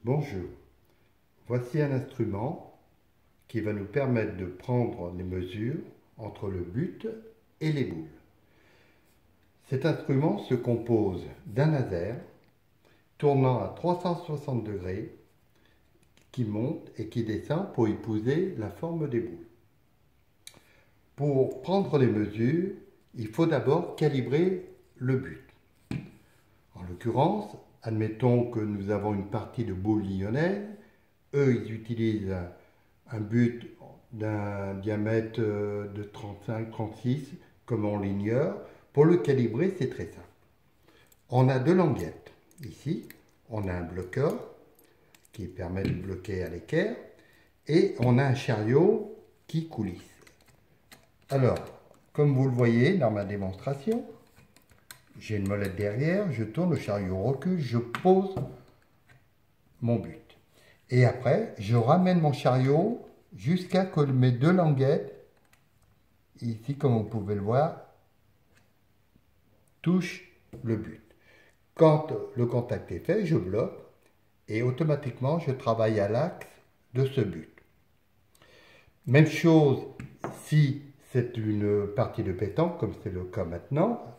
Bonjour, voici un instrument qui va nous permettre de prendre les mesures entre le but et les boules. Cet instrument se compose d'un laser tournant à 360 degrés qui monte et qui descend pour épouser la forme des boules. Pour prendre les mesures, il faut d'abord calibrer le but. En l'occurrence, admettons que nous avons une partie de boules lyonnaises. Eux, ils utilisent un but d'un diamètre de 35-36, comme on l'ignore. Pour le calibrer, c'est très simple. On a deux languettes. Ici, on a un bloqueur qui permet de bloquer à l'équerre et on a un chariot qui coulisse. Alors, comme vous le voyez dans ma démonstration, j'ai une molette derrière, je tourne, le chariot recule, je pose mon but. Et après, je ramène mon chariot jusqu'à que mes deux languettes, ici comme vous pouvez le voir, touchent le but. Quand le contact est fait, je bloque et automatiquement je travaille à l'axe de ce but. Même chose si c'est une partie de pétanque, comme c'est le cas maintenant,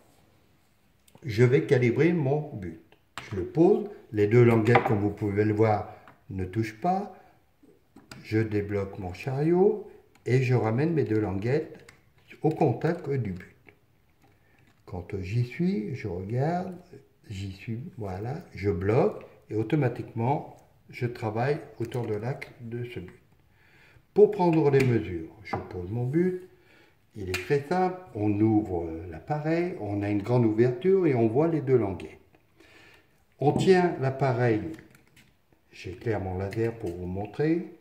je vais calibrer mon but. Je le pose, les deux languettes, comme vous pouvez le voir, ne touchent pas. Je débloque mon chariot et je ramène mes deux languettes au contact du but. Quand j'y suis, je regarde, j'y suis, voilà, je bloque et automatiquement, je travaille autour de l'axe de ce but. Pour prendre les mesures, je pose mon but. Il est très simple, on ouvre l'appareil, on a une grande ouverture et on voit les deux languettes. On tient l'appareil, j'éclaire mon laser pour vous montrer,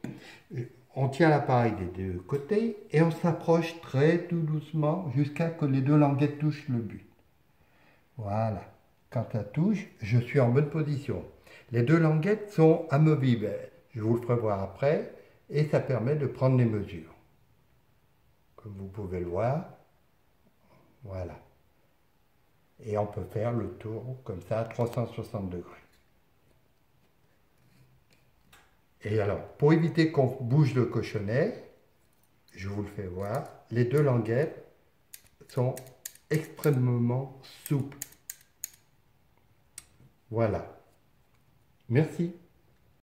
on tient l'appareil des deux côtés et on s'approche très tout doucement jusqu'à ce que les deux languettes touchent le but. Voilà, quand ça touche, je suis en bonne position. Les deux languettes sont amovibles, je vous le ferai voir après, et ça permet de prendre les mesures. Comme vous pouvez le voir, voilà. Et on peut faire le tour comme ça à 360 degrés. Et alors, pour éviter qu'on bouge le cochonnet, je vous le fais voir, les deux languettes sont extrêmement souples. Voilà. Merci.